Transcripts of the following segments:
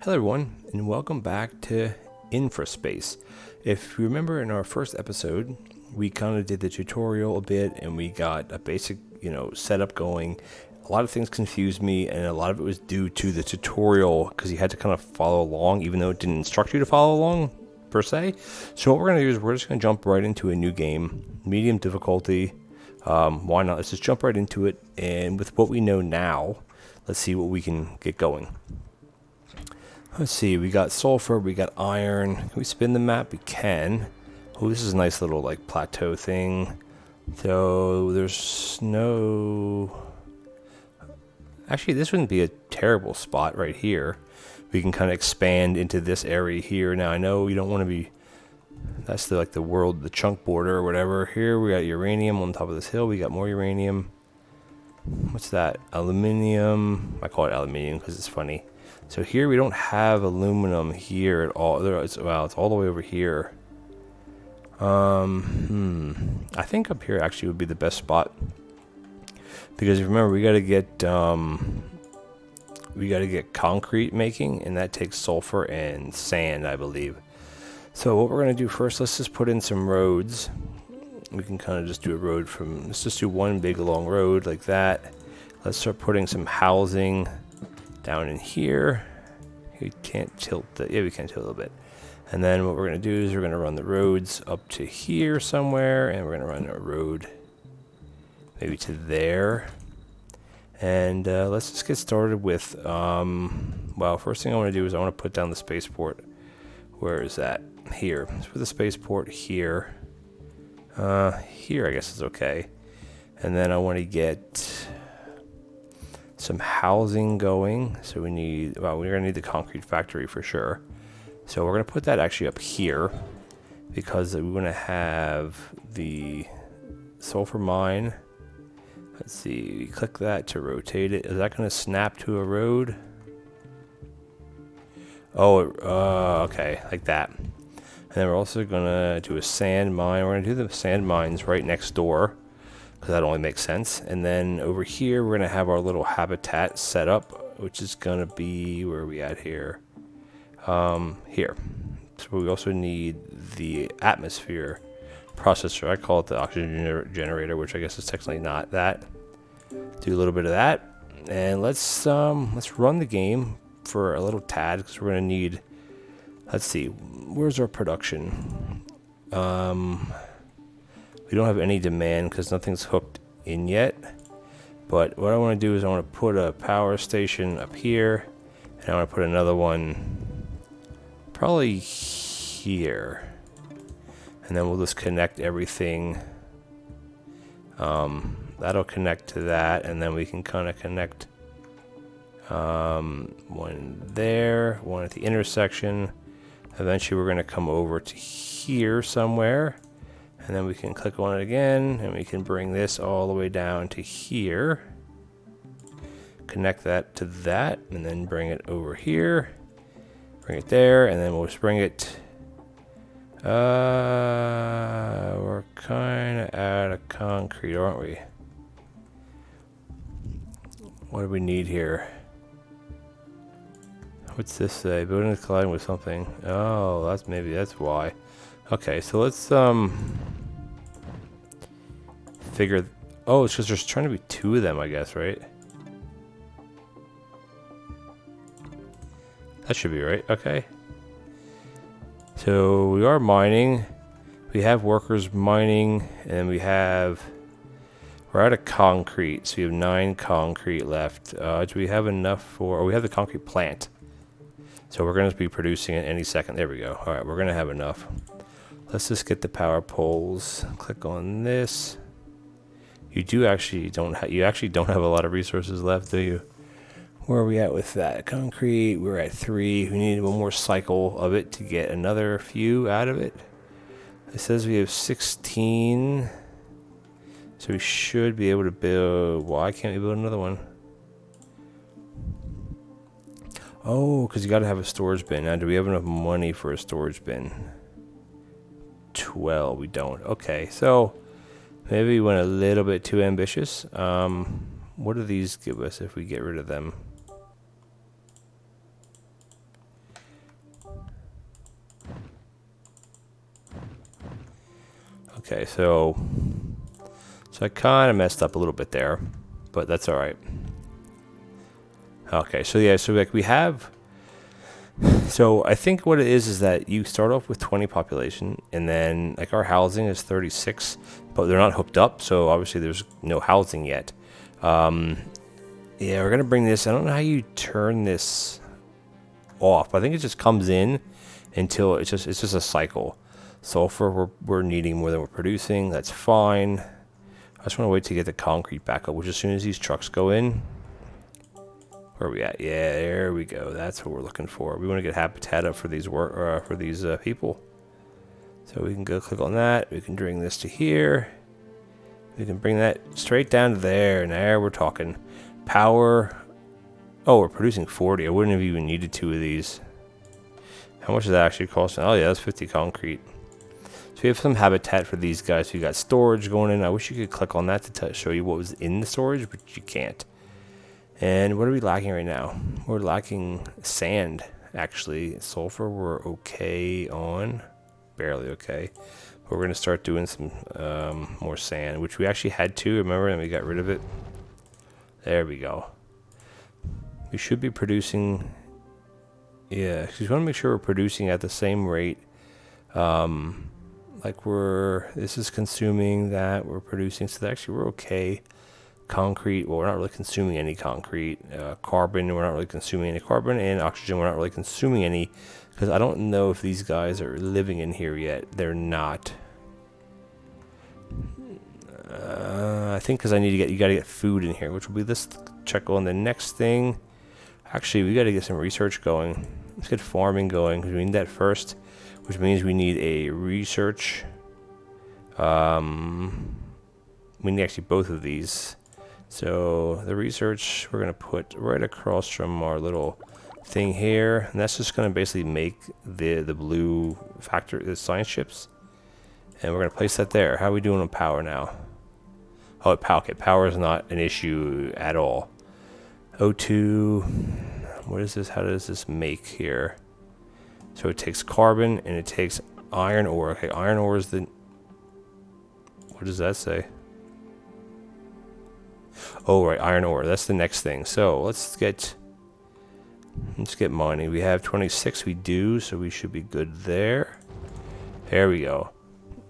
Hello everyone, and welcome back to InfraSpace. If you remember in our first episode, we kind of did the tutorial a bit and we got a basic, setup going. A lot of things confused me and a lot of it was due to the tutorial because you had to kind of follow along even though it didn't instruct you to follow along per se. So what we're going to do is we're just going to jump right into a new game, medium difficulty. Why not? Let's just jump right into it, and with what we know now, let's see what we can get going. Let's see, we got sulfur, we got iron. Can we spin the map? We can. Oh, this is a nice little plateau thing. So there's no... Actually, this wouldn't be a terrible spot right here. We can kind of expand into this area here. Now, I know you don't want to be... That's the world, the chunk border or whatever. Here we got uranium on top of this hill. We got more uranium. What's that? Aluminium. I call it aluminium because it's funny. So here we don't have aluminum here at all. It's all the way over here. I think up here actually would be the best spot because remember we got to get concrete making, and that takes sulfur and sand, I believe. So what we're gonna do first, let's just put in some roads. We can kind of just do a road let's just do one big long road like that. Let's start putting some housing down in here. We can't tilt that. Yeah, we can tilt a little bit. And then what we're going to do is we're going to run the roads up to here somewhere, and we're going to run a road maybe to there. And let's just get started with, first thing I want to do is I want to put down the spaceport. Where is that? Here. Let's put the spaceport here. Here I guess is okay. And then I want to get some housing going. So we're gonna need the concrete factory for sure. So we're gonna put that actually up here because we're gonna have the sulfur mine. Let's see, click that to rotate it. Is that gonna snap to a road? Oh, okay, like that. And then we're also gonna do a sand mine. We're gonna do the sand mines right next door, because that only makes sense. And then over here, we're going to have our little habitat set up, which is going to be, where are we at here? Here. So we also need the atmosphere processor. I call it the oxygen generator, which I guess is technically not that. Do a little bit of that. And let's run the game for a little tad, because we're going to need, let's see, where's our production? We don't have any demand because nothing's hooked in yet. But what I want to do is I want to put a power station up here, and I want to put another one probably here. And then we'll just connect everything. That'll connect to that, and then we can kind of connect one there, one at the intersection. Eventually we're going to come over to here somewhere. And then we can click on it again, and we can bring this all the way down to here. Connect that to that, and then bring it over here. Bring it there, and then we'll just bring it... we're kind of out of concrete, aren't we? What do we need here? What's this say? Building is colliding with something. Oh, that's why. Okay, so let's figure. Oh, it's because there's trying to be two of them, I guess, right? That should be right. Okay. So we are mining. We have workers mining, and we're out of concrete. So we have 9 concrete left. Do we have enough for? Oh, we have the concrete plant. So we're going to be producing it any second. There we go. All right, we're going to have enough. Let's just get the power poles. Click on this. You actually don't have a lot of resources left, do you? Where are we at with that? Concrete, we're at 3. We need one more cycle of it to get another few out of it. It says we have 16. So we should be able to build... Why can't we build another one? Oh, because you got to have a storage bin. Now, do we have enough money for a storage bin? 12, we don't. Okay, so maybe we went a little bit too ambitious. What do these give us if we get rid of them? Okay, so I kind of messed up a little bit there, but that's all right. Okay, so yeah, so like we have, so I think what it is that you start off with 20 population, and then like our housing is 36, but they're not hooked up, so obviously there's no housing yet. Yeah, we're gonna bring this. I don't know how you turn this off. I think it just comes in until it's just a cycle. Sulfur we're needing more than we're producing. That's fine. I just want to wait to get the concrete back up, which as soon as these trucks go in. Where are we at? Yeah, there we go. That's what we're looking for. We want to get habitat up for these people. So we can go click on that. We can bring this to here. We can bring that straight down to there. And there we're talking. Power. Oh, we're producing 40. I wouldn't have even needed 2 of these. How much does that actually cost? Oh yeah, that's 50 concrete. So we have some habitat for these guys. So you got storage going in. I wish you could click on that to show you what was in the storage, but you can't. And what are we lacking right now? We're lacking sand, actually. Sulfur we're okay on. Barely okay. But we're going to start doing some more sand, which we actually had 2, remember? And we got rid of it. There we go. We should be producing... Yeah, because we want to make sure we're producing at the same rate. Like this is consuming that, we're producing, so actually we're okay. Concrete, well, we're not really consuming any concrete. Carbon, we're not really consuming any carbon. And oxygen, we're not really consuming any, because I don't know if these guys are living in here yet. They're not. I think because you got to get food in here, which will be this. Check on the next thing. Actually, we got to get some research going. Let's get farming going, because we need that first, which means we need a research. We need actually both of these. So the research we're going to put right across from our little thing here, and that's just going to basically make the blue factor, the science chips, and we're going to place that there. How are we doing on power now? Oh, power. Okay, power is not an issue at all. O2. What is this? How does this make here? So it takes carbon and it takes iron ore. Okay, iron ore is the... What does that say? Oh, right, iron ore. That's the next thing. So let's get mining. We have 26. We do, so we should be good there. There we go.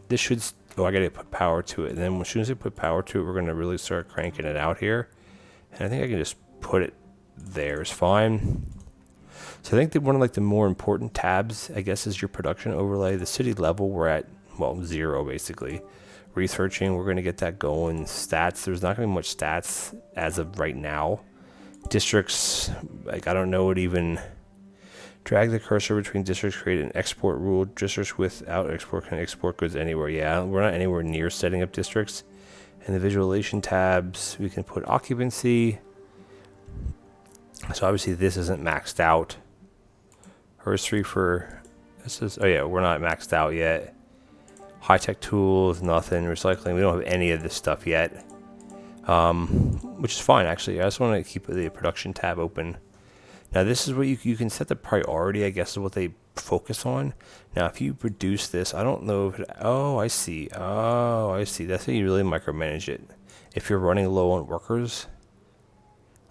This should... Oh, I gotta put power to it. And then as soon as I put power to it, we're gonna really start cranking it out here. And I think I can just put it there is fine. So I think that one of like the more important tabs, I guess, is your production overlay. The city level, we're at, well, 0 basically. Researching, we're going to get that going. Stats, there's not going to be much stats as of right now. Districts, like I don't know what even. Drag the cursor between districts, create an export rule. Districts without export can export goods anywhere. Yeah, we're not anywhere near setting up districts. And the visualization tabs, we can put occupancy. So obviously this isn't maxed out. Herstory for this is, oh yeah, we're not maxed out yet. High-tech tools, nothing. Recycling, we don't have any of this stuff yet. Which is fine actually. I just want to keep the production tab open. Now this is what you can set the priority, I guess, is what they focus on. Now if you produce this, I don't know if it, oh I see. Oh I see. That's how you really micromanage it. If you're running low on workers,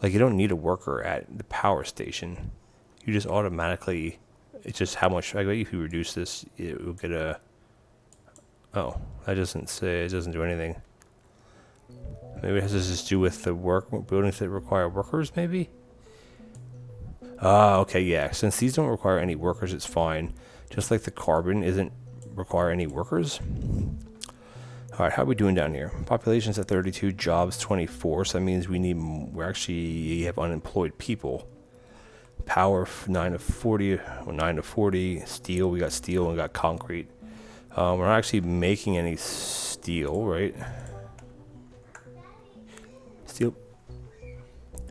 like you don't need a worker at the power station. You just automatically, it's just how much, I bet if you reduce this, it will get a, oh, that doesn't say, it doesn't do anything. Maybe it has to just do with the buildings that require workers, maybe? Okay, yeah, since these don't require any workers, it's fine. Just like the carbon isn't require any workers. All right, how are we doing down here? Population's at 32, jobs 24, so that means we actually have unemployed people. Power 9 to 40, well, 9 to 40. Steel, we got steel and got concrete. We're not actually making any steel, right? Steel.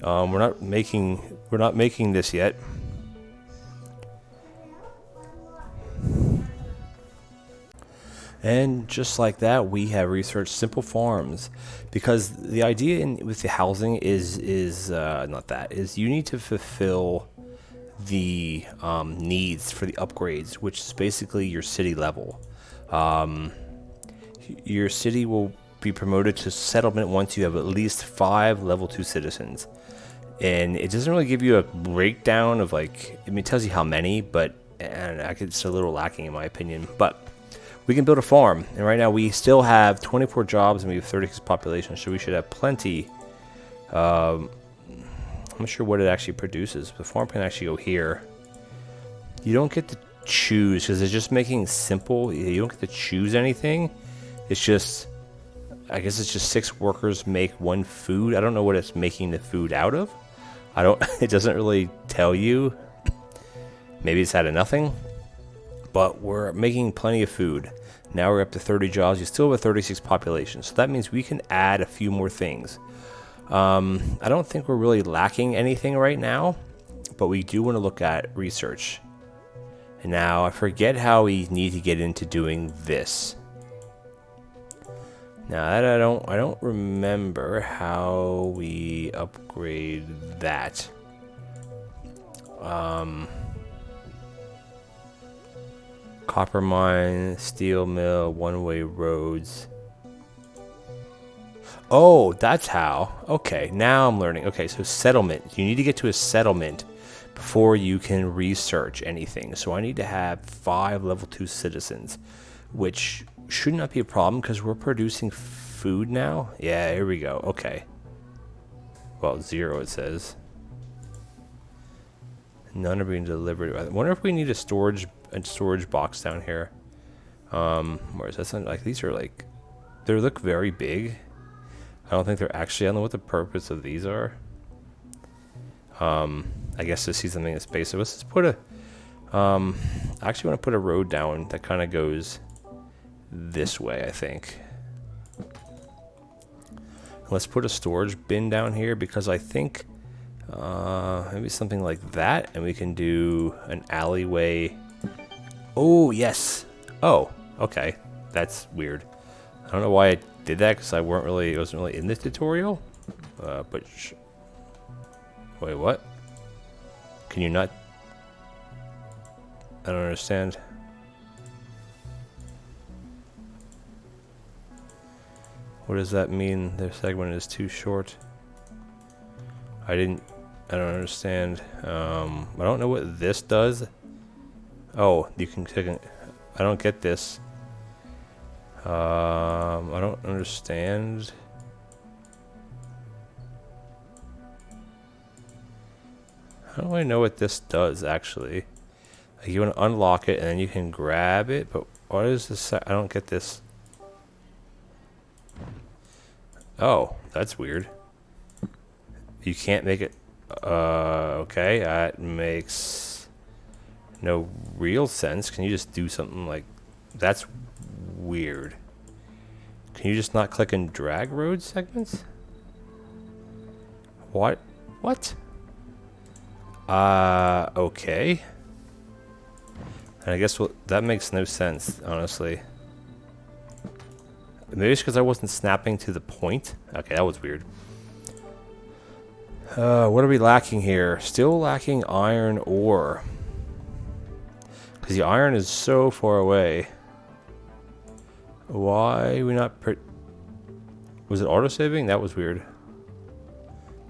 We're not making this yet. And just like that, we have researched simple farms, because the idea with the housing is you need to fulfill the needs for the upgrades, which is basically your city level. Your city will be promoted to settlement once you have at least 5 level 2 citizens. And it doesn't really give you a breakdown of like, I mean, it tells you how many, but it's a little lacking in my opinion. But we can build a farm, and right now we still have 24 jobs and we have 36 population, so we should have plenty. I'm not sure what it actually produces. The farm can actually go here. You don't get to choose because it's just making simple. You don't get to choose anything. It's just, I guess it's just 6 workers make 1 food. I don't know what it's making the food out of. It doesn't really tell you. Maybe it's out of nothing. But we're making plenty of food. Now we're up to 30 jobs. You still have a 36 population. So that means we can add a few more things. I don't think we're really lacking anything right now. But we do want to look at research. And now I forget how we need to get into doing this. Now that I don't remember how we upgrade that. Copper mine, steel mill, one-way roads. Oh, that's how. Okay, now I'm learning. Okay, so settlement. You need to get to a settlement before you can research anything. So I need to have 5 level 2 citizens, which should not be a problem because we're producing food now. Yeah, here we go. Okay. Well, 0 it says. None are being delivered. I wonder if we need a storage box down here. Where is that? Like these are like, they look very big. I don't think they're actually. I don't know what the purpose of these are. I guess to see something in space. So let's just put a. I actually want to put a road down that kind of goes this way. I think. Let's put a storage bin down here because I think maybe something like that, and we can do an alleyway. Oh yes. Oh, okay. That's weird. I don't know why I did that because I wasn't really in this tutorial. But wait, what? Can you not? I don't understand. What does that mean? Their segment is too short. I don't understand. I don't know what this does. Oh, you can click it. I don't get this. I don't understand. I don't really know what this does actually. Like you want to unlock it and then you can grab it, but what is this? I don't get this. Oh, that's weird. You can't make it. Okay, that makes no real sense. Can you just do something like that's weird? Can you just not click and drag road segments? What? What? Okay. And I guess that makes no sense, honestly. Maybe it's because I wasn't snapping to the point. Okay, that was weird. What are we lacking here? Still lacking iron ore. Because the iron is so far away. Why are we not... Was it auto-saving? That was weird.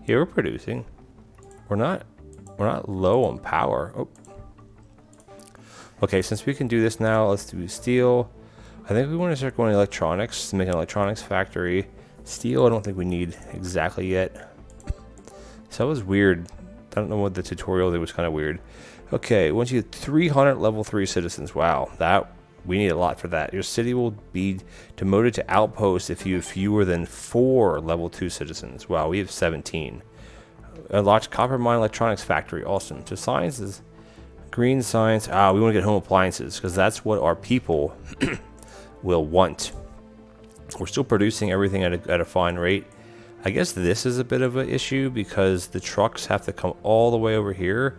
Yeah, we're producing. We're not low on power. Oh. Okay, since we can do this now, let's do steel. I think we want to start going electronics to make an electronics factory. Steel, I don't think we need exactly yet. So that was weird. I don't know what the tutorial did, was kind of weird. Okay, once you have 300 level 3 citizens. Wow, we need a lot for that. Your city will be demoted to outpost if you have fewer than 4 level 2 citizens. Wow, we have 17. A large copper mine electronics factory. Awesome. So science is green science. We want to get home appliances because that's what our people will want. We're still producing everything at a fine rate. I guess this is a bit of an issue because the trucks have to come all the way over here,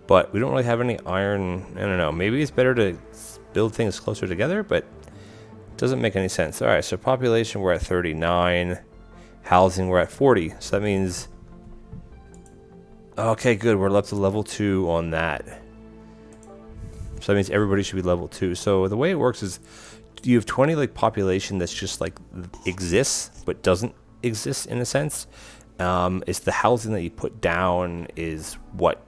but we don't really have any iron. I don't know. Maybe it's better to build things closer together, but it doesn't make any sense. All right, so population, we're at 39. Housing, we're at 40. So that means... Okay, good. We're up to level 2 on that. So that means everybody should be level 2. So the way it works is you have 20 like population that's just like exists but doesn't exist in a sense. It's the housing that you put down is what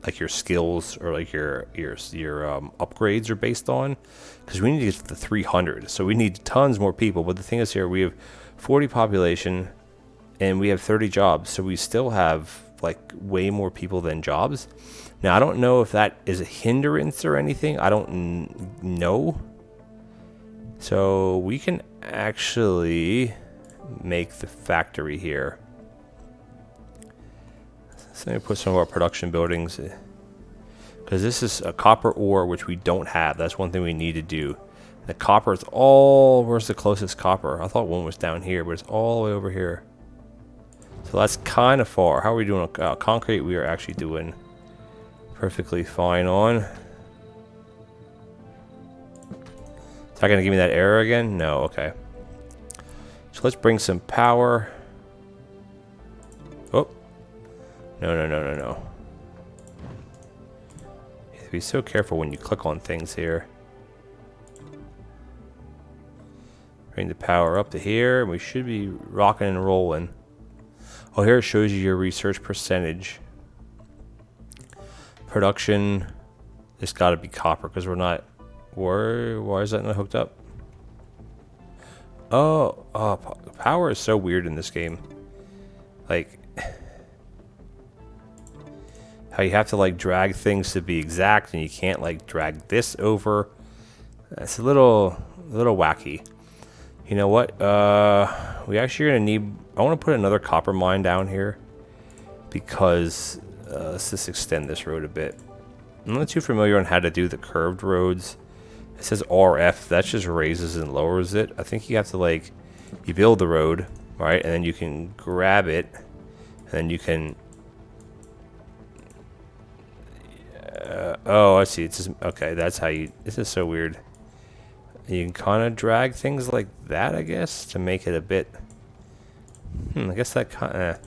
like your skills or like your upgrades are based on, because we need to get to the 300, so we need tons more people. But the thing is, here we have 40 population and we have 30 jobs, so we still have like way more people than jobs. Now I don't know if that is a hindrance or anything. I don't know. So we can actually make the factory here. So let me put some of our production buildings, because this is a copper ore, which we don't have. That's one thing we need to do. The copper is all, where's the closest copper? I thought one was down here, but it's all the way over here. So that's kind of far. How are we doing? Concrete, we are actually doing perfectly fine on. Is that going to give me that error again? No, okay. So let's bring some power. Oh. No. You have to be so careful when you click on things here. Bring the power up to here, and we should be rocking and rolling. Oh, here it shows you your research percentage. Production, it's got to be copper because we're not. Why is that not hooked up? Oh, power is so weird in this game. Like how you have to like drag things to be exact, and you can't like drag this over. It's a little wacky. You know what? We actually are gonna need. I want to put another copper mine down here because let's just extend this road a bit. I'm not too familiar on how to do the curved roads. It says RF. That just raises and lowers it. I think you have to like, you build the road, right, and then you can grab it, and then you can. Oh, I see. It's just okay. That's how you. This is so weird. You can kind of drag things like that, I guess, to make it a bit. I guess that kind of.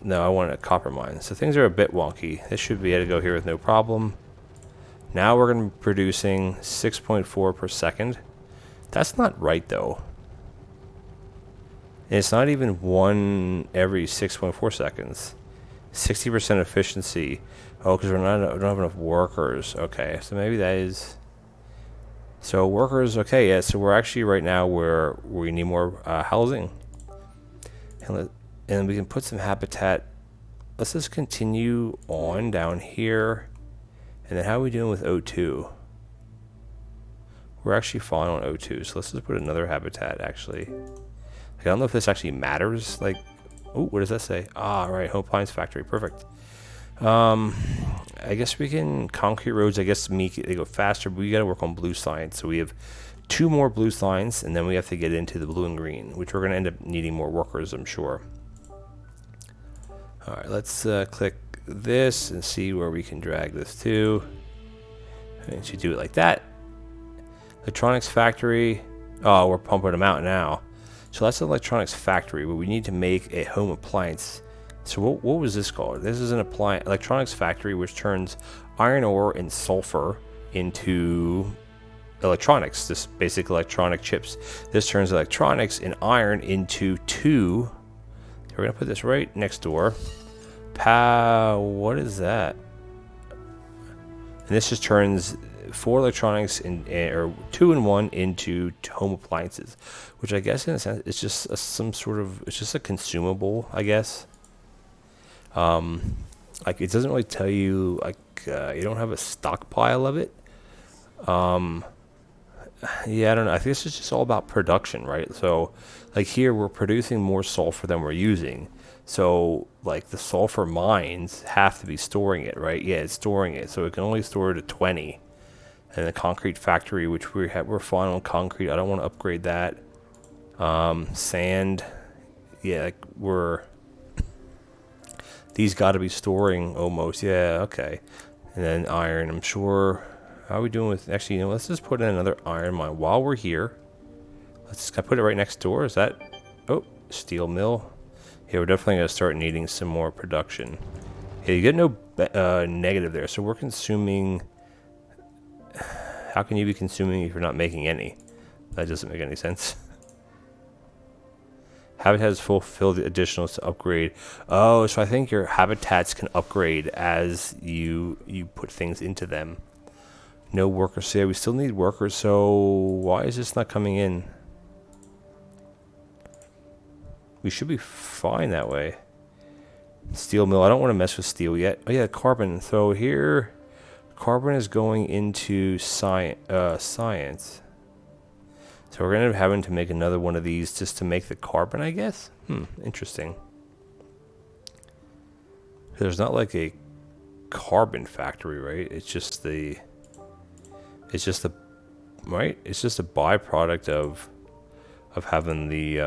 No, I want a copper mine. So things are a bit wonky. This should be able to go here with no problem. Now we're going to be producing 6.4 per second. That's not right, though. And it's not even one every 6.4 seconds. 60% efficiency. Oh, because we don't have enough workers. Okay, so maybe that is. So workers, okay, yeah. So we're actually right now where we need more housing, and we can put some habitat. Let's just continue on down here, and then how are we doing with O2? We're actually fine on O2, so let's just put another habitat. Actually, like, I don't know if this actually matters. Like, oh, what does that say? Ah, right, home appliance factory, perfect. I guess we can concrete roads. I guess they go faster, but we got to work on blue signs. So we have 2 more blue signs, and then we have to get into the blue and green, which we're going to end up needing more workers, I'm sure. All right, let's click this and see where we can drag this to. And you do it like that. Electronics factory. Oh, we're pumping them out now. So that's an electronics factory, but we need to make a home appliance. So what was this called? This is an electronics factory which turns iron ore and sulfur into electronics. This basic electronic chips. This turns electronics and iron into 2. We're gonna put this right next door. What is that? And this just turns 4 electronics or 2 in 1 into home appliances, which I guess in a sense it's just it's just a consumable, I guess. Like it doesn't really tell you, like you don't have a stockpile of it. Yeah, I don't know. I think this is just all about production, right? So like here we're producing more sulfur than we're using. So like the sulfur mines have to be storing it, right? Yeah, it's storing it. So it can only store it at 20. And the concrete factory, which we're fine on concrete. I don't want to upgrade that. Sand. Yeah, like these got to be storing almost. Yeah, okay. And then iron, I'm sure. How are we doing with, actually, you know, let's just put in another iron mine while we're here. Can I put it right next door? Is that, oh, steel mill. Yeah, we're definitely going to start needing some more production. Yeah, you get no negative there. So we're consuming, How can you be consuming if you're not making any? That doesn't make any sense. Habitats fulfill the additionals to upgrade. Oh, so I think your habitats can upgrade as you put things into them. No workers. So yeah, we still need workers. So why is this not coming in? We should be fine that way. Steel mill. I don't want to mess with steel yet. Oh yeah, carbon. So here, carbon is going into science. So we're going to end up having to make another one of these just to make the carbon, I guess? Interesting. There's not like a carbon factory, right? It's just the... Right? It's just a byproduct of having the...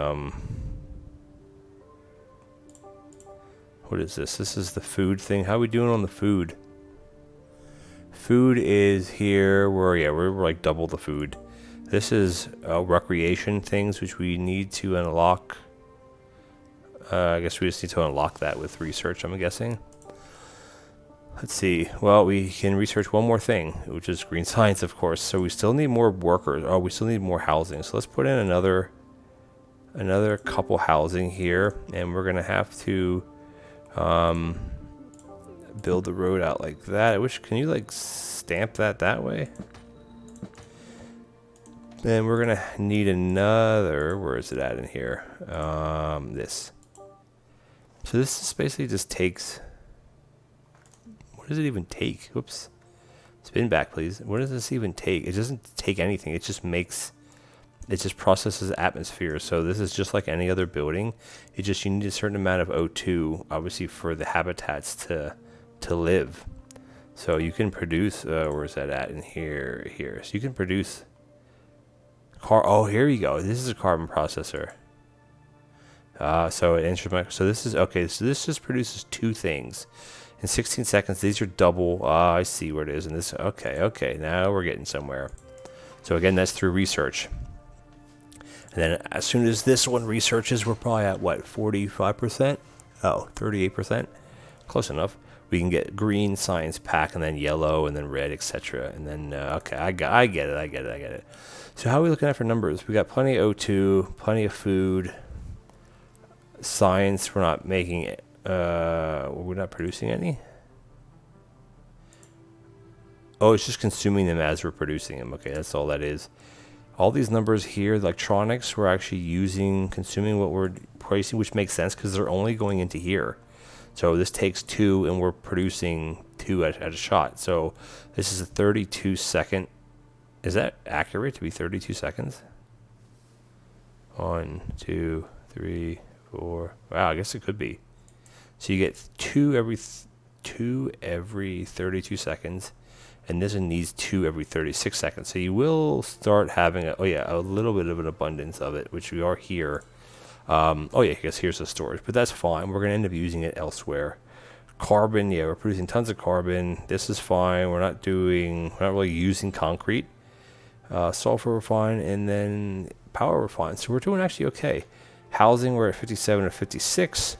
What is this? This is the food thing. How are we doing on the food? Food is here. We're like double the food. This is recreation things, which we need to unlock. I guess we just need to unlock that with research, I'm guessing. Let's see. Well, we can research one more thing, which is green science, of course. So we still need more workers. Oh, we still need more housing. So let's put in another couple housing here. And we're going to have to build the road out like that. Can you like stamp that way? Then we're gonna need another. Where is it at in here? This. So this is basically just takes. What does it even take? Whoops. Spin back, please. What does this even take? It doesn't take anything. It just makes. It just processes atmosphere. So this is just like any other building. It just, you need a certain amount of O2, obviously, for the habitats to live. So you can produce. Where is that at in here? Here. So you can produce. Oh, here you go. This is a carbon processor. So it enters so this is okay. So this just produces two things in 16 seconds. These are double. I see where it is. And this. Okay. Now we're getting somewhere. So again, that's through research. And then as soon as this one researches, we're probably at what, 45%? Oh, 38%. Close enough. We can get green science pack, and then yellow, and then red, etc. And then okay, I get it. So how are we looking at for numbers? We got plenty of O2, plenty of food. Science, we're not making it. We're not producing any. Oh, it's just consuming them as we're producing them. Okay, that's all that is. All these numbers here, electronics, we're actually consuming what we're pricing, which makes sense because they're only going into here. So this takes 2, and we're producing 2 at a shot. So this is a 32-second. Is that accurate to be 32 seconds? 1, 2, 3, 4. Wow, I guess it could be. So you get 2 every 32 seconds, and this one needs 2 every 36 seconds. So you will start having a little bit of an abundance of it, which we are here. I guess here's the storage, but that's fine. We're going to end up using it elsewhere. Carbon, yeah, we're producing tons of carbon. This is fine. We're not really using concrete. Sulfur we're fine, and then power we're fine. So we're doing actually okay. Housing, we're at 57 or 56.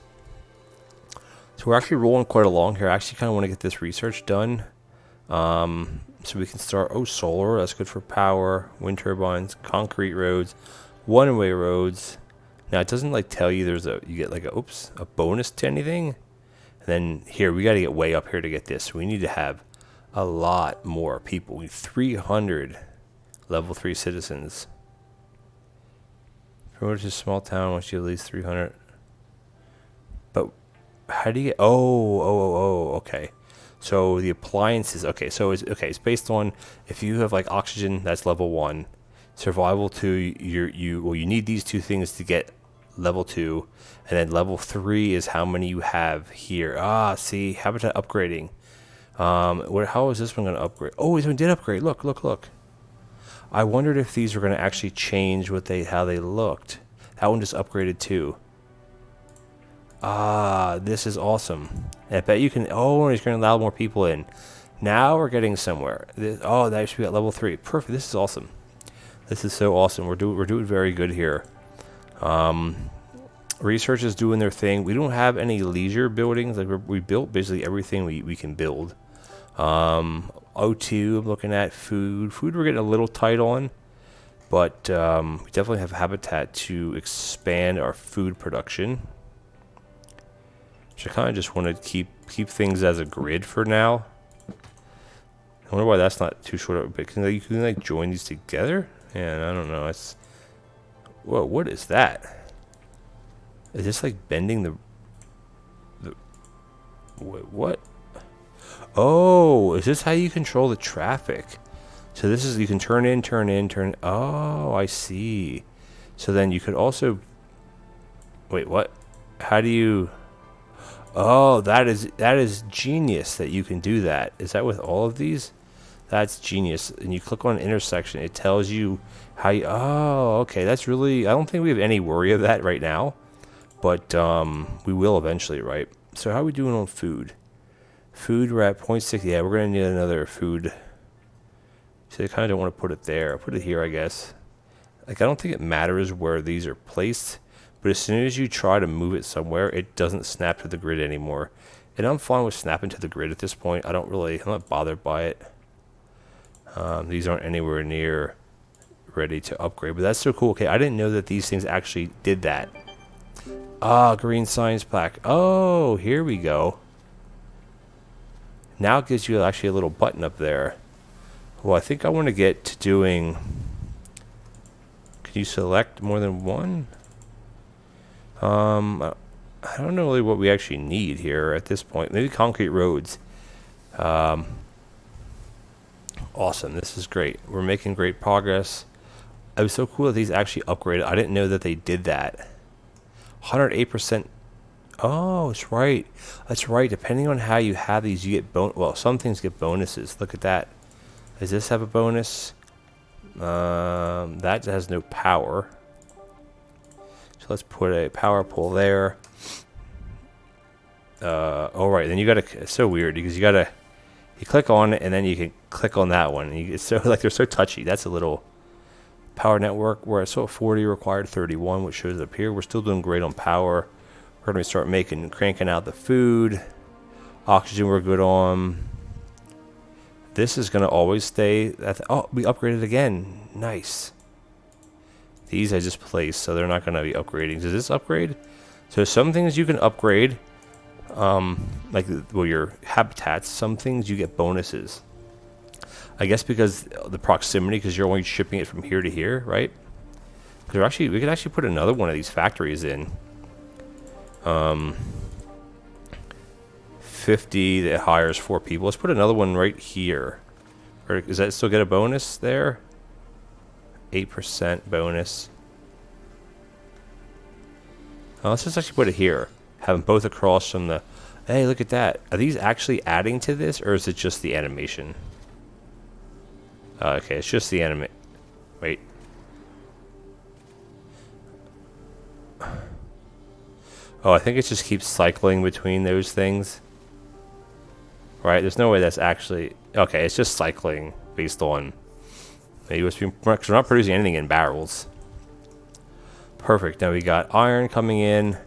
So we're actually rolling quite along here. I actually kind of want to get this research done. So we can start, solar, that's good for power, wind turbines, concrete roads, one-way roads. Now it doesn't tell you you get a bonus to anything. And then here, we got to get way up here to get this. So we need to have a lot more people. We need 300 level 3 citizens. Promoted to small town, once you at least 300. But how do you get, okay. So the appliances, it's based on if you have oxygen, that's level 1. Survival 2, you need these 2 things to get level 2, and then level 3 is how many you have here. See, habitat upgrading. How is this one going to upgrade? Oh, this one did upgrade. Look. I wondered if these were going to actually change how they looked. That one just upgraded too. This is awesome. I bet you can. Oh, he's going to allow more people in. Now we're getting somewhere. That should be at level 3. Perfect. This is awesome. This is so awesome. We're doing very good here. Research is doing their thing. We don't have any leisure buildings. We built basically everything we can build. O2, I'm looking at food. Food we're getting a little tight on, but we definitely have habitat to expand our food production. So I kind of just want to keep things as a grid for now. I wonder why that's not too short of a bit. Can you like join these together? Yeah, I don't know. It's whoa, what is that? Is this like bending the what? Oh, is this how you control the traffic? So this is, you can turn in, turn in, turn. Oh, I see. So then you could also, wait, what? How do you? Oh, that is genius that you can do that. Is that with all of these? That's genius. And you click on intersection, it tells you how you. Oh, okay. That's really. I don't think we have any worry of that right now, but we will eventually, right? So how are we doing on food? Food, we're at 0.6. Yeah, we're gonna need another food. So I kind of don't want to put it there. I'll put it here, I guess. Like, I don't think it matters where these are placed, but as soon as you try to move it somewhere, it doesn't snap to the grid anymore. And I'm fine with snapping to the grid at this point. I'm not bothered by it. These aren't anywhere near ready to upgrade, but that's so cool. Okay, I didn't know that these things actually did that. Ah, green science plaque. Oh, here we go. Now it gives you actually a little button up there. Well, I think I want to get to doing... Can you select more than one? I don't know really what we actually need here at this point. Maybe concrete roads. Awesome. This is great. We're making great progress. It was so cool that these actually upgraded. I didn't know that they did that. 108%. Oh, that's right. That's right. Depending on how you have these, you get well, some things get bonuses. Look at that. Does this have a bonus? That has no power. So let's put a power pole there. Oh, right. Then you gotta, it's so weird because you click on it and then you can click on that one. And it's so, like, they're so touchy. That's a little power network. We're at 40 required 31, which shows up here. We're still doing great on power. We're going to start cranking out the food. Oxygen we're good on. This is going to always stay. Oh, we upgraded again. Nice. These I just placed, so they're not going to be upgrading. Does this upgrade? So some things you can upgrade, like your habitats. Some things you get bonuses. I guess because the proximity, because you're only shipping it from here to here, right? We could actually put another one of these factories in. 50 that hires 4 people. Let's put another one right here. Or does that still get a bonus there? 8% bonus. Let's just actually put it here. Have them both across from the... Hey, look at that. Are these actually adding to this, or is it just the animation? Okay, it's just the anime. Wait. Oh, I think it just keeps cycling between those things. Right, there's no way that's actually... Okay, it's just cycling based on... Maybe it's because we're not producing anything in barrels. Perfect, now we got iron coming in.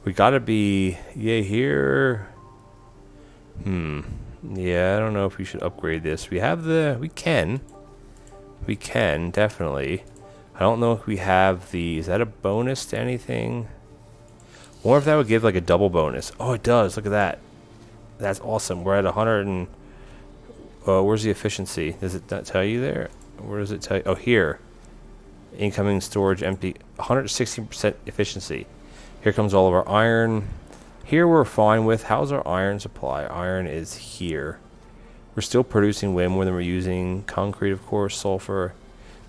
We gotta be... Yeah, here... Yeah, I don't know if we should upgrade this. We have the... We can. We can, definitely. I don't know if we have the... Is that a bonus to anything? Or if that would give like a double bonus. Oh, it does. Look at that. That's awesome. We're at 100 and... where's the efficiency? Does it not tell you there? Where does it tell you? Oh, here. Incoming storage empty. 116% efficiency. Here comes all of our iron. Here we're fine with. How's our iron supply? Iron is here. We're still producing way more than we're using. Concrete, of course. Sulfur.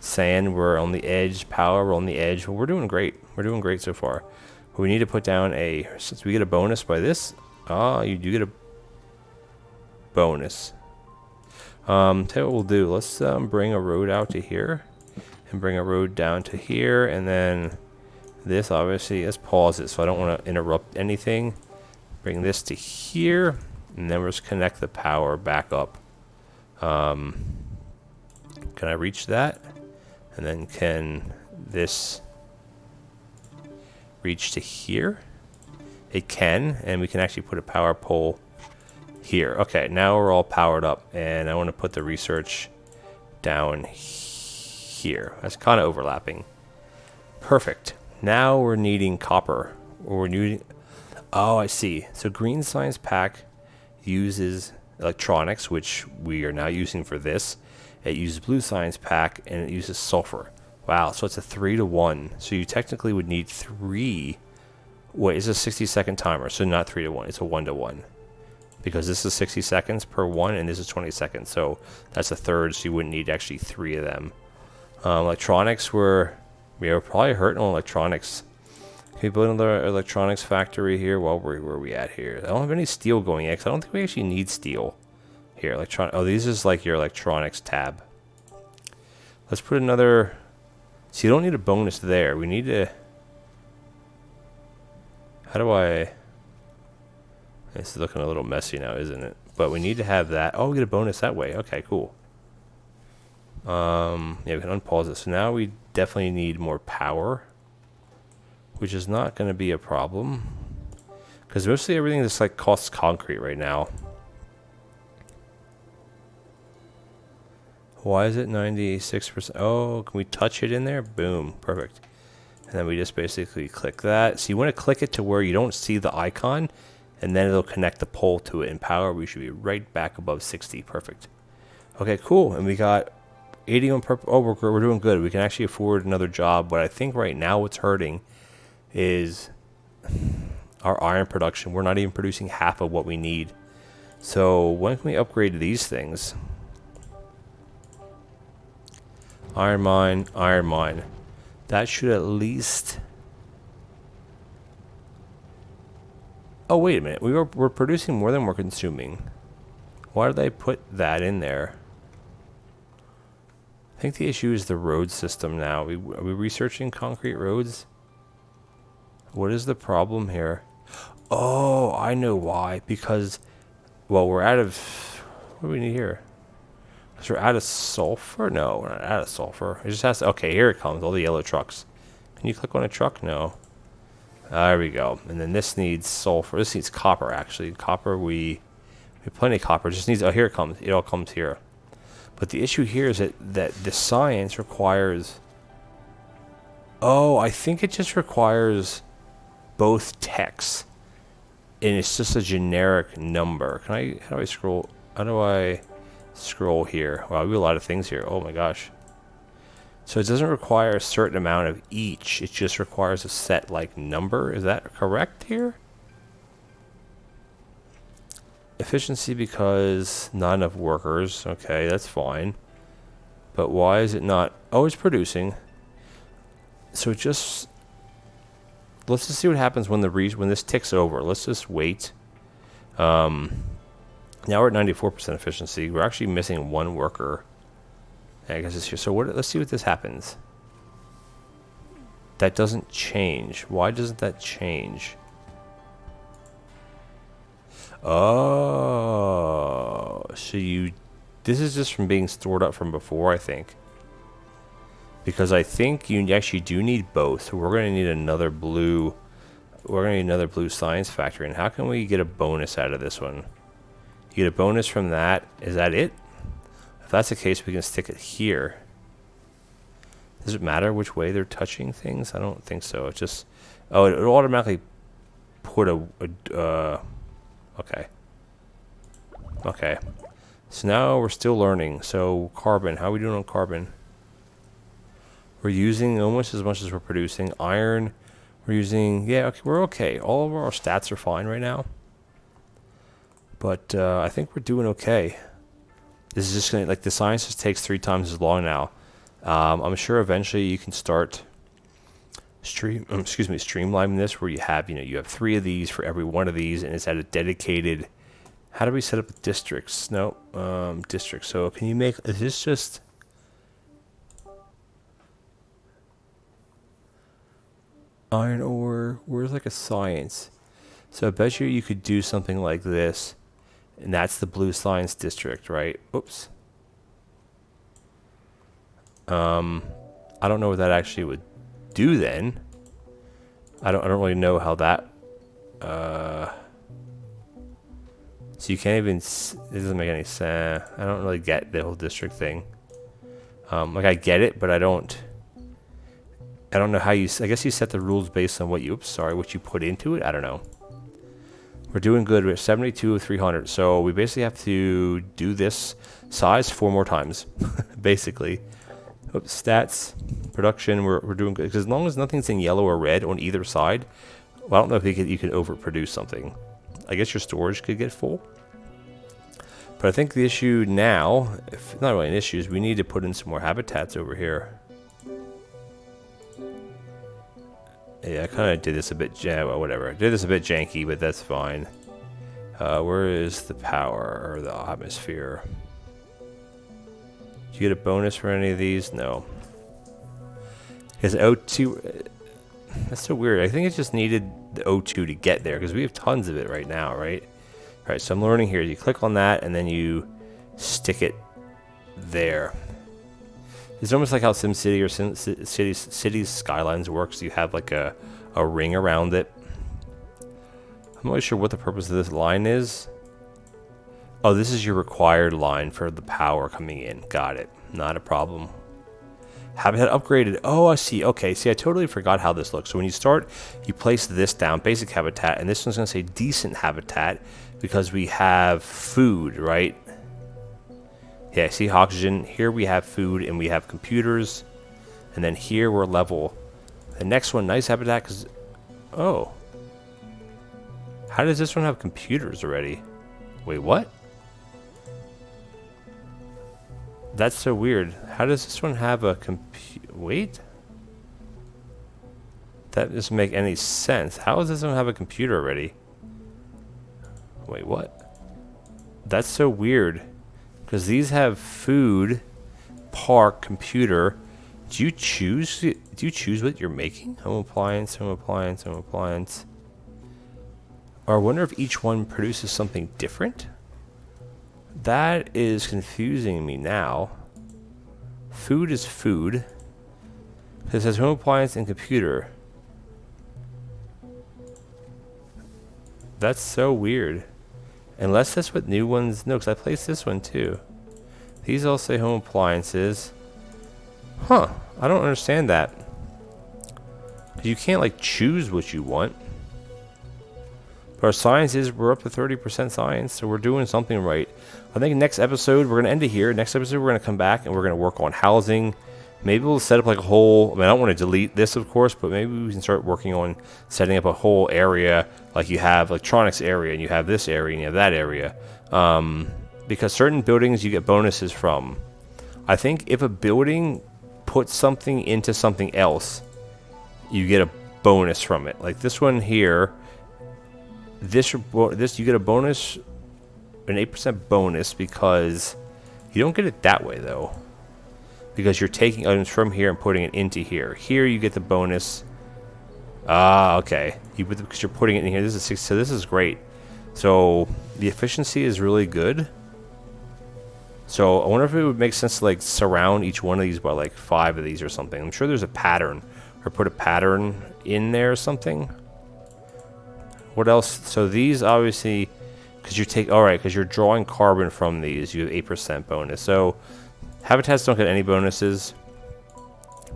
Sand, we're on the edge. Power, we're on the edge. Well, we're doing great. We're doing great so far. But we need to put down a... Since we get a bonus by this... you do get a bonus. Tell you what we'll do. Let's bring a road out to here. And bring a road down to here. And then this, obviously, let's pause it so I don't want to interrupt anything. Bring this to here. And then we'll just connect the power back up. Can I reach that? And then can this reach to here? It can, and we can actually put a power pole here. Okay, now we're all powered up, and I want to put the research down here. That's kind of overlapping. Perfect. Now we're needing copper. Or we're needing... Oh, I see. So green science pack uses electronics, which we are now using for this. It uses blue science pack, and it uses sulfur. Wow, so it's a 3-to-1. So you technically would need 3... Wait, it's a 60-second timer, so not 3-to-1. It's a 1-to-1. Because this is 60 seconds per one, and this is 20 seconds. So that's a third, so you wouldn't need actually 3 of them. Electronics were... We were probably hurting on electronics. Can we build another electronics factory here? Well, where are we at here? I don't have any steel going yet, because I don't think we actually need steel. Here, oh, these is like your electronics tab. Let's put another... So you don't need a bonus there. We need to... How do I... This is looking a little messy now, isn't it? But we need to have that. Oh, we get a bonus that way. Okay, cool. Yeah, we can unpause it. So now we definitely need more power, which is not going to be a problem, because mostly everything just like costs concrete right now. Why is it 96%? Oh, can we touch it in there? Boom, perfect. And then we just basically click that. So you want to click it to where you don't see the icon, and then it'll connect the pole to it in power. We should be right back above 60. Perfect. Okay, cool. And we got 81 per... Oh, we're doing good. We can actually afford another job. But I think right now what's hurting is our iron production. We're not even producing half of what we need. So when can we upgrade these things? Iron mine, iron mine. That should at least... Oh, wait a minute. We're producing more than we're consuming. Why did they put that in there? I think the issue is the road system now. Are we researching concrete roads? What is the problem here? Oh, I know why. Because, well, we're out of... What do we need here? Because we're out of sulfur? No, we're not out of sulfur. It just has to... Okay, here it comes. All the yellow trucks. Can you click on a truck? No. There we go. And then this needs sulfur. This needs copper, actually. Copper, we have plenty of copper. It just needs... Oh, here it comes. It all comes here. But the issue here is that the science requires... Oh, I think it just requires both techs. And it's just a generic number. Can I... How do I scroll? How do I scroll here? Wow, we have a lot of things here. Oh my gosh. So it doesn't require a certain amount of each. It just requires a set, like, number. Is that correct here? Efficiency because not enough workers. Okay, that's fine. But why is it not... Oh, it's producing. So it just... Let's just see what happens when when this ticks over. Let's just wait. Now we're at 94% efficiency. We're actually missing one worker. I guess it's here. So let's see what this happens. That doesn't change. Why doesn't that change? Oh, so this is just from being stored up from before, I think. Because I think you actually do need both. So we're going to need another blue. We're going to need another blue science factory. And how can we get a bonus out of this one? You get a bonus from that. Is that it? If that's the case, we can stick it here. Does it matter which way they're touching things? I don't think so. It's just... Oh, it automatically put okay. Okay. So now we're still learning. So carbon. How are we doing on carbon? We're using almost as much as we're producing. Iron, we're using... Yeah, okay, we're okay. All of our stats are fine right now. But I think we're doing okay. This is just going to... Like, the science just takes 3 times as long now. I'm sure eventually you can start streamlining this where you have, you have 3 of these for every one of these, and it's at a dedicated... How do we set up the districts? No, districts. So can you make... Is this just... Iron ore, where's like a science? So I bet you could do something like this, and that's the blue science district, right? Oops. I don't know what that actually would do then. I don't really know how that So you can't even, it doesn't make any sense. I don't really get the whole district thing. Like I get it, but I don't know how you, I guess you set the rules based on what you, what you put into it. I don't know. We're doing good. We're 72 of 300. So we basically have to do this size 4 more times, basically. Oops, stats, production, we're doing good. Because as long as nothing's in yellow or red on either side, well, I don't know if you could overproduce something. I guess your storage could get full. But I think the issue now, if not really an issue, is we need to put in some more habitats over here. Yeah, I kind of did this a bit, well, whatever. I did this a bit janky, but that's fine. Where is the power, or the atmosphere? Do you get a bonus for any of these? No. Because O2, that's so weird. I think it just needed the O2 to get there, because we have tons of it right now, right? All right, so I'm learning here. You click on that, and then you stick it there. It's almost like how SimCity or Cities Skylines works. You have like a ring around it. I'm not really sure what the purpose of this line is. Oh, this is your required line for the power coming in. Got it. Not a problem. Habitat upgraded. Oh, I see. Okay, see, I totally forgot how this looks. So when you start, you place this down, basic habitat, and this one's going to say decent habitat because we have food, right? Yeah, see oxygen. Here we have food and we have computers. And then here we're level. The next one, nice habitat, because... Oh. How does this one have computers already? Wait, what? That's so weird. How does this one have a Wait? That doesn't make any sense. How does this one have a computer already? Wait, what? That's so weird. Because these have food, park, computer. Do you choose what you're making? Home appliance, home appliance, home appliance. Or I wonder if each one produces something different? That is confusing me now. Food is food. It says home appliance and computer. That's so weird. Unless that's what new ones... No, because I placed this one too. These all say home appliances. Huh. I don't understand that. You can't like choose what you want. But our science is... We're up to 30% science, so we're doing something right. I think next episode, we're going to end it here. Next episode, we're going to come back and we're going to work on housing. Maybe we'll set up like a whole... I mean, I don't want to delete this, of course, but maybe we can start working on setting up a whole area. Like you have electronics area, and you have this area, and you have that area. Because certain buildings you get bonuses from. I think if a building puts something into something else, you get a bonus from it. Like this one here, this you get a bonus, an 8% bonus, because you don't get it that way though. Because you're taking items from here and putting it into here. Here you get the bonus. Ah, okay. Because you're putting it in here. This is 6, so this is great. So the efficiency is really good. So I wonder if it would make sense to like surround each one of these by like 5 of these or something. I'm sure there's a pattern, or put a pattern in there or something. What else? So these obviously, because because you're drawing carbon from these, you have 8% bonus. So habitats don't get any bonuses,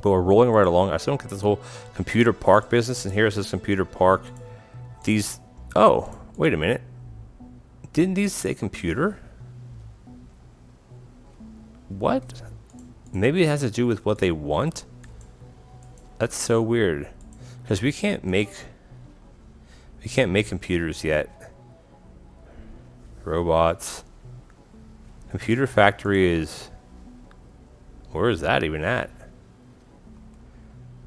but we're rolling right along. I still don't get this whole computer park business, and here it says computer park. These, oh, wait a minute. Didn't these say computer? What? Maybe it has to do with what they want? That's so weird. Because we can't make computers yet. Robots. Computer factory is... Where is that even at?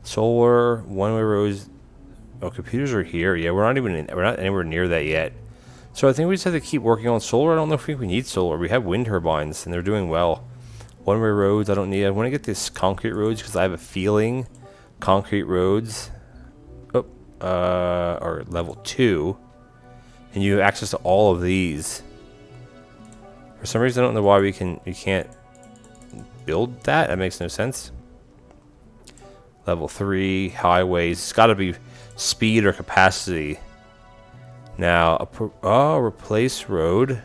Solar, one-way roads. Oh, computers are here. Yeah, we're not anywhere near that yet. So I think we just have to keep working on solar. I don't know if we need solar. We have wind turbines, and they're doing well. One-way roads, I don't need. I want to get this concrete roads because I have a feeling concrete roads are level 2, and you have access to all of these. For some reason, I don't know why you can't build that. That makes no sense. Level 3 highways. It's got to be speed or capacity. Now, replace road.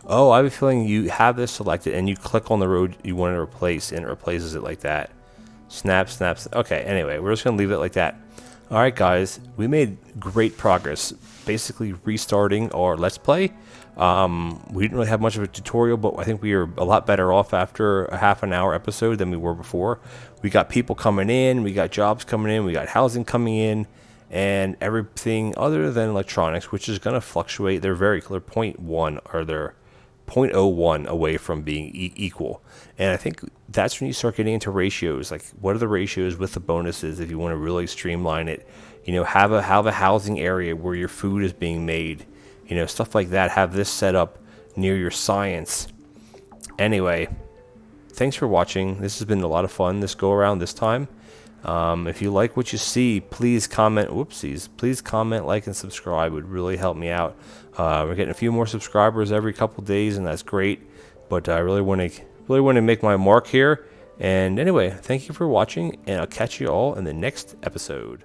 Oh, I have a feeling you have this selected and you click on the road you want to replace and it replaces it like that. Snap, snaps. Okay, anyway, we're just going to leave it like that. Alright guys, we made great progress basically restarting our Let's Play. We didn't really have much of a tutorial, but I think we are a lot better off after a half an hour episode than we were before. We got people coming in, we got jobs coming in, we got housing coming in, and everything other than electronics, which is going to fluctuate. They're very clear, 0.1 or they're 0.01 away from being equal. And I think that's when you start getting into ratios. Like, what are the ratios with the bonuses if you want to really streamline it? You know, have a housing area where your food is being made. You know, stuff like that. Have this set up near your science. Anyway, thanks for watching. This has been a lot of fun this go around this time. If you like what you see, please comment. Whoopsies. Please comment, like, and subscribe. It would really help me out. We're getting a few more subscribers every couple days, and that's great. But I really want to make my mark here. And anyway, thank you for watching, and I'll catch you all in the next episode.